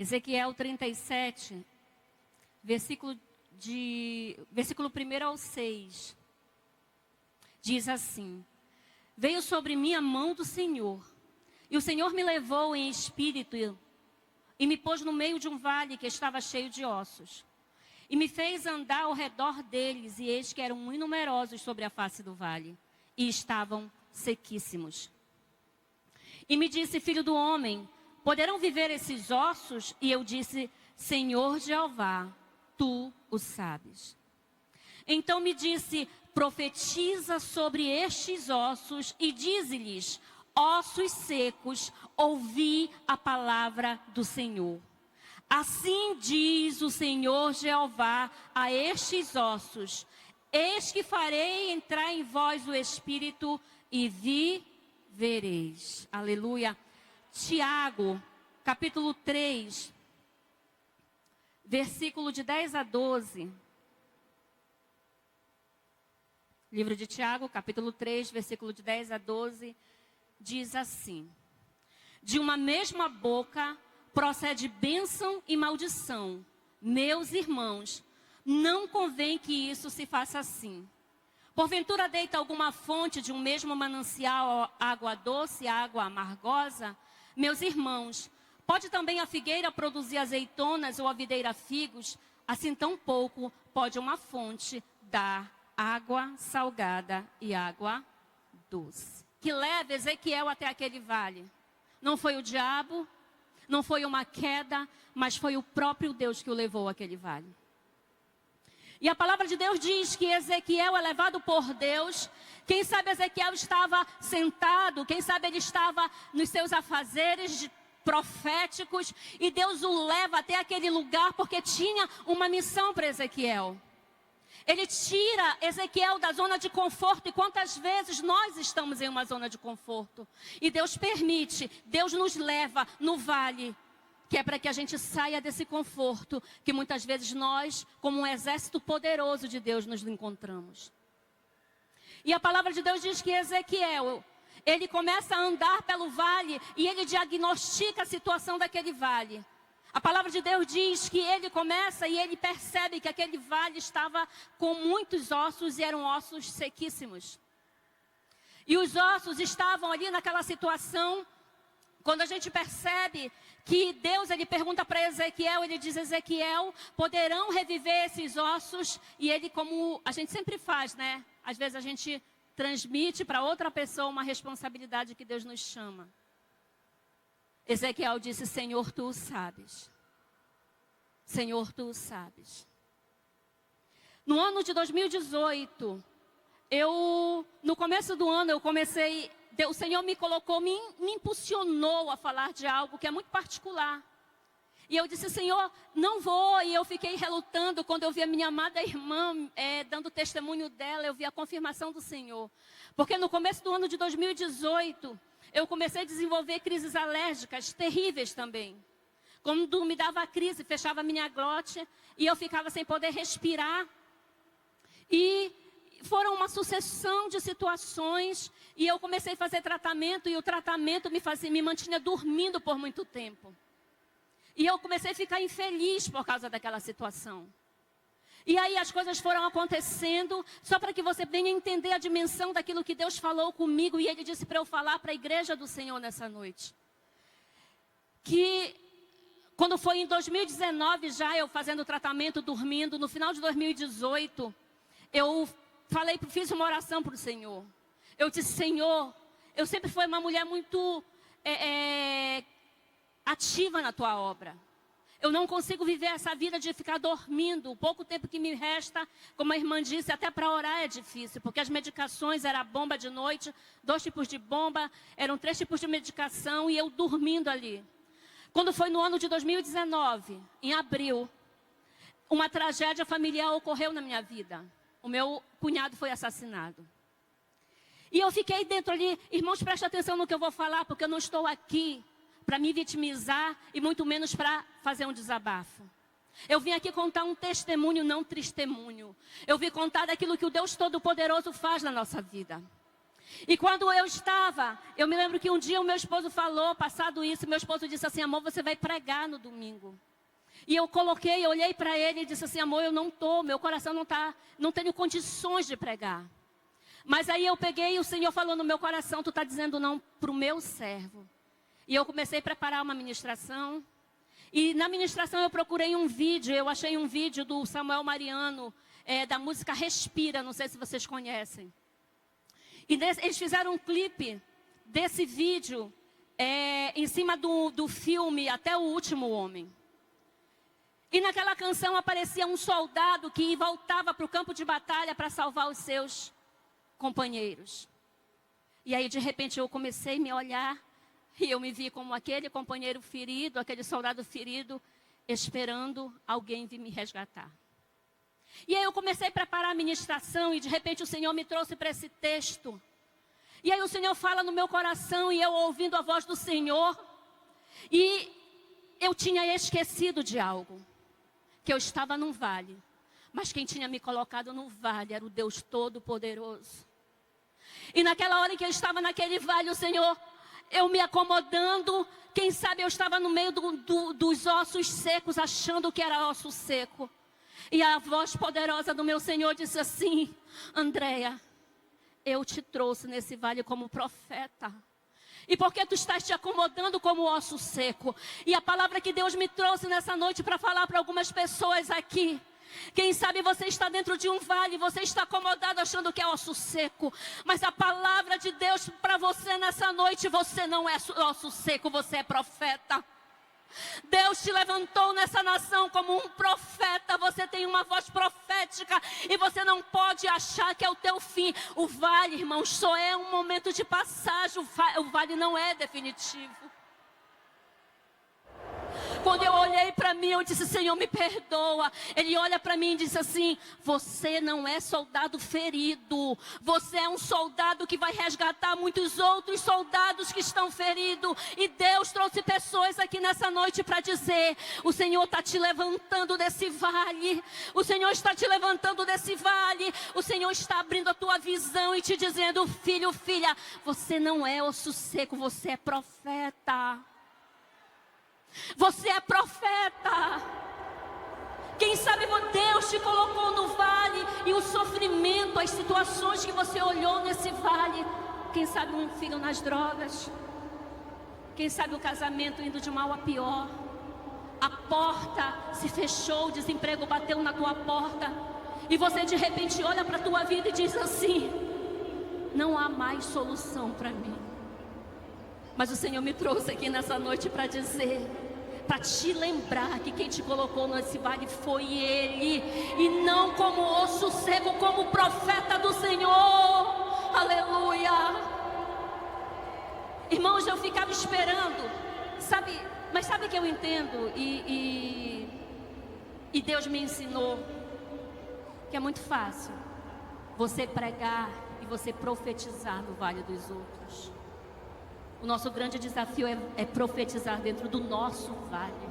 Ezequiel 37, versículo 1 ao 6. Diz assim: Veio sobre mim a mão do Senhor, e o Senhor me levou em espírito e me pôs no meio de um vale que estava cheio de ossos. E me fez andar ao redor deles, e eis que eram muito numerosos sobre a face do vale, e estavam sequíssimos. E me disse: Filho do homem, poderão viver esses ossos? E eu disse: Senhor Jeová, tu o sabes. Então me disse: profetiza sobre estes ossos e dize-lhes: ossos secos, ouvi a palavra do Senhor. Assim diz o Senhor Jeová a estes ossos: eis que farei entrar em vós o Espírito e vivereis. Aleluia. Tiago, capítulo 3, versículo de 10 a 12. Livro de Tiago, capítulo 3, versículo de 10 a 12, diz assim: de uma mesma boca procede bênção e maldição. Meus irmãos, não convém que isso se faça assim. Porventura deita alguma fonte de um mesmo manancial água doce e água amargosa? Meus irmãos, pode também a figueira produzir azeitonas ou a videira figos? Assim tão pouco pode uma fonte dar água salgada e água doce. Que leva Ezequiel até aquele vale. Não foi o diabo, não foi uma queda, mas foi o próprio Deus que o levou àquele vale. E a palavra de Deus diz que Ezequiel é levado por Deus. Quem sabe Ezequiel estava sentado, quem sabe ele estava nos seus afazeres proféticos, e Deus o leva até aquele lugar porque tinha uma missão para Ezequiel. Ele tira Ezequiel da zona de conforto. E quantas vezes nós estamos em uma zona de conforto e Deus permite, Deus nos leva no vale, que é para que a gente saia desse conforto que muitas vezes nós, como um exército poderoso de Deus, nos encontramos. E a palavra de Deus diz que Ezequiel, ele começa a andar pelo vale e ele diagnostica a situação daquele vale. A palavra de Deus diz que ele começa e ele percebe que aquele vale estava com muitos ossos e eram ossos sequíssimos. E os ossos estavam ali naquela situação. Quando a gente percebe que Deus, ele pergunta para Ezequiel, ele diz: Ezequiel, poderão reviver esses ossos? E ele, como a gente sempre faz, né? Às vezes a gente transmite para outra pessoa uma responsabilidade que Deus nos chama. Ezequiel disse: Senhor, tu o sabes. Senhor, tu o sabes. No ano de 2018, no começo do ano, o Senhor me colocou, me impulsionou a falar de algo que é muito particular. E eu disse: Senhor, não vou. E eu fiquei relutando quando eu vi a minha amada irmã dando testemunho dela. Eu vi a confirmação do Senhor. Porque no começo do ano de 2018, eu comecei a desenvolver crises alérgicas terríveis também. Quando me dava a crise, fechava a minha glote e eu ficava sem poder respirar. E foram uma sucessão de situações e eu comecei a fazer tratamento e o tratamento me mantinha dormindo por muito tempo. E eu comecei a ficar infeliz por causa daquela situação. E aí as coisas foram acontecendo, só para que você venha entender a dimensão daquilo que Deus falou comigo. E Ele disse para eu falar para a igreja do Senhor nessa noite. Que quando foi em 2019 já, eu fazendo tratamento, dormindo, no final de 2018, eu fiz uma oração para o Senhor. Eu disse: Senhor, eu sempre fui uma mulher muito ativa na tua obra. Eu não consigo viver essa vida de ficar dormindo. O pouco tempo que me resta, como a irmã disse, até para orar é difícil. Porque as medicações eram bomba de noite, 2 tipos de bomba, eram 3 tipos de medicação e eu dormindo ali. Quando foi no ano de 2019, em abril, uma tragédia familiar ocorreu na minha vida. O meu cunhado foi assassinado. E eu fiquei dentro ali: irmãos, prestem atenção no que eu vou falar, porque eu não estou aqui para me vitimizar e muito menos para fazer um desabafo. Eu vim aqui contar um testemunho, não testemunho. Eu vim contar daquilo que o Deus Todo-Poderoso faz na nossa vida. E quando eu me lembro que um dia o meu esposo falou, passado isso, meu esposo disse assim, amor, você vai pregar no domingo. E eu olhei para ele e disse assim, amor, eu não estou, meu coração não tenho condições de pregar. Mas aí eu peguei e o Senhor falou no meu coração, tu está dizendo não para o meu servo. E eu comecei a preparar uma ministração. E na ministração eu procurei um vídeo, eu achei um vídeo do Samuel Mariano, da música Respira, não sei se vocês conhecem. E eles fizeram um clipe desse vídeo em cima do filme Até o Último Homem. E naquela canção aparecia um soldado que voltava para o campo de batalha para salvar os seus companheiros. E aí de repente eu comecei a me olhar e eu me vi como aquele companheiro ferido, aquele soldado ferido, esperando alguém vir me resgatar. E aí eu comecei a preparar a ministração e de repente o Senhor me trouxe para esse texto. E aí o Senhor fala no meu coração e eu ouvindo a voz do Senhor. E eu tinha esquecido de algo. Que eu estava num vale. Mas quem tinha me colocado no vale era o Deus Todo-Poderoso. E naquela hora em que eu estava naquele vale, o Senhor, eu me acomodando, quem sabe eu estava no meio dos ossos secos, achando que era osso seco. E a voz poderosa do meu Senhor disse assim, Andréia, eu te trouxe nesse vale como profeta. E porque tu estás te acomodando como osso seco. E a palavra que Deus me trouxe nessa noite para falar para algumas pessoas aqui. Quem sabe você está dentro de um vale, você está acomodado achando que é osso seco. Mas a palavra de Deus para você nessa noite, você não é osso seco, você é profeta. Deus te levantou nessa nação como um profeta. Você tem uma voz profética e você não pode achar que é o teu fim. O vale, irmãos, só é um momento de passagem. O vale não é definitivo. Quando eu olhei para mim, eu disse, Senhor, me perdoa. Ele olha para mim e diz assim, você não é soldado ferido. Você é um soldado que vai resgatar muitos outros soldados que estão feridos. E Deus trouxe pessoas aqui nessa noite para dizer, o Senhor está te levantando desse vale. O Senhor está te levantando desse vale. O Senhor está abrindo a tua visão e te dizendo, filho, filha, você não é osso seco, você é profeta. Você é profeta. Quem sabe Deus te colocou no vale e o sofrimento, as situações que você olhou nesse vale. Quem sabe um filho nas drogas. Quem sabe o casamento indo de mal a pior. A porta se fechou, o desemprego bateu na tua porta. E você de repente olha para a tua vida e diz assim, não há mais solução para mim. Mas o Senhor me trouxe aqui nessa noite para dizer, para te lembrar que quem te colocou nesse vale foi Ele. E não como osso seco, como profeta do Senhor. Aleluia. Irmãos, eu ficava esperando, mas sabe que eu entendo? E Deus me ensinou que é muito fácil você pregar e você profetizar no vale dos outros. O nosso grande desafio é profetizar dentro do nosso vale.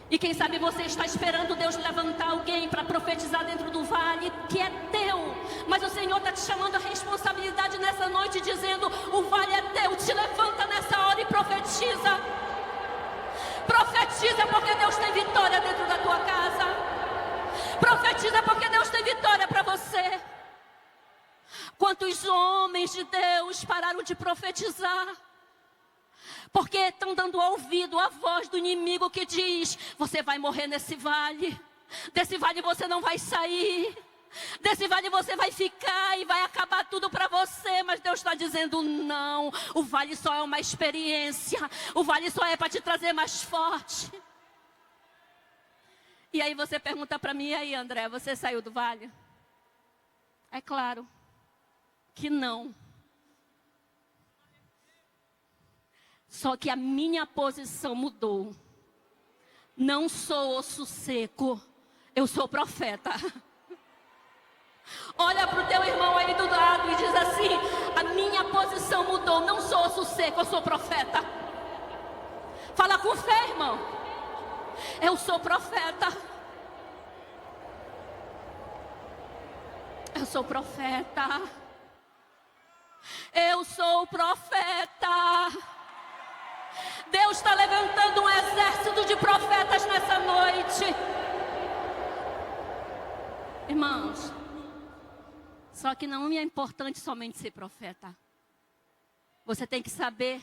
E quem sabe você está esperando Deus levantar alguém para profetizar dentro do vale que é teu. Mas o Senhor está te chamando a responsabilidade nessa noite, dizendo, o vale é teu, te levanta nessa hora e profetiza. Profetiza porque Deus tem vitória dentro da tua casa. Profetiza porque Deus tem vitória para você. Quantos homens de Deus pararam de profetizar? Porque estão dando ouvido à voz do inimigo que diz, você vai morrer nesse vale. Desse vale você não vai sair. Desse vale você vai ficar e vai acabar tudo para você. Mas Deus está dizendo não. O vale só é uma experiência. O vale só é para te trazer mais forte. E aí você pergunta para mim, e aí André, você saiu do vale? É claro que não. Só que a minha posição mudou. Não sou osso seco, eu sou profeta. Olha para o teu irmão aí do lado e diz assim, a minha posição mudou, não sou osso seco, eu sou profeta. Fala com fé, irmão. Eu sou profeta. Eu sou profeta. Eu sou o profeta. Deus está levantando um exército de profetas nessa noite. Irmãos, só que não é importante somente ser profeta. Você tem que saber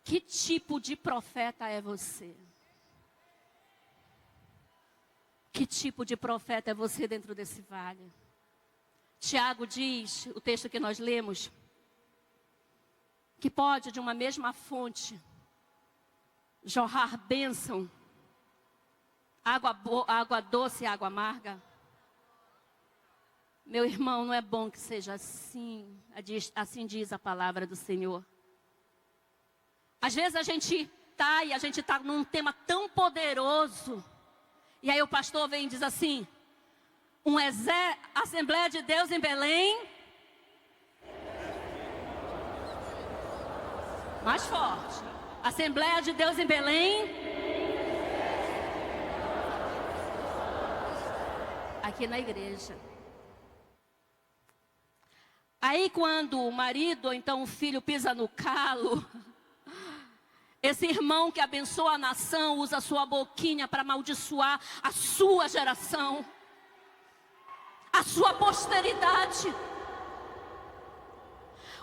que tipo de profeta é você. Que tipo de profeta é você dentro desse vale? Tiago diz, o texto que nós lemos, que pode de uma mesma fonte jorrar bênção, água doce e água amarga. Meu irmão, não é bom que seja assim. Assim diz a palavra do Senhor. Às vezes a gente está num tema tão poderoso. E aí o pastor vem e diz assim: Assembleia de Deus em Belém. Mais forte. Assembleia de Deus em Belém. Aqui na igreja. Aí quando o marido ou então o filho pisa no calo, esse irmão que abençoa a nação usa a sua boquinha para amaldiçoar a sua geração, a sua posteridade.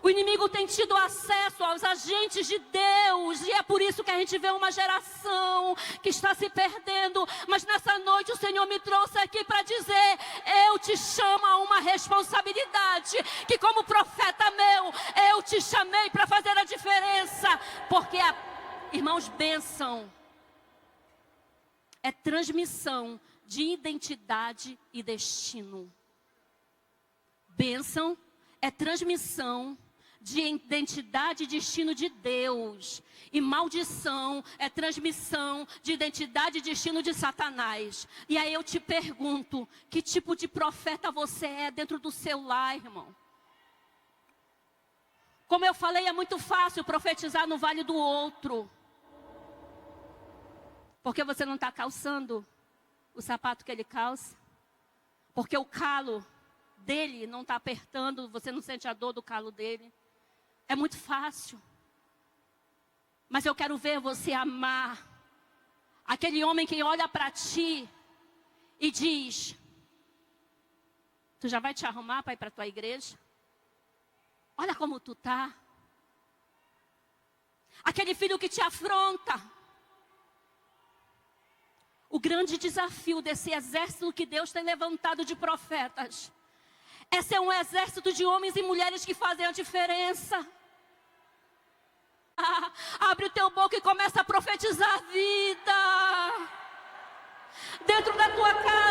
O inimigo tem tido acesso aos agentes de Deus, e é por isso que a gente vê uma geração que está se perdendo. Mas nessa noite o Senhor me trouxe aqui para dizer: eu te chamo a uma responsabilidade, que como profeta meu, eu te chamei para fazer a diferença. Porque, irmãos, bênção é transmissão de identidade e destino. Bênção é transmissão de identidade e destino de Deus. E maldição é transmissão de identidade e destino de Satanás. E aí eu te pergunto: que tipo de profeta você é dentro do seu lar, irmão? Como eu falei, é muito fácil profetizar no vale do outro. Porque você não está calçando o sapato que ele calça. Porque o calo dele não está apertando, você não sente a dor do calo dele. É muito fácil. Mas eu quero ver você amar aquele homem que olha para ti e diz: tu já vai te arrumar para ir para a tua igreja? Olha como tu tá. Aquele filho que te afronta. O grande desafio desse exército que Deus tem levantado de profetas é ser um exército de homens e mulheres que fazem a diferença. Abre o teu boca e começa a profetizar a vida. Dentro da tua casa.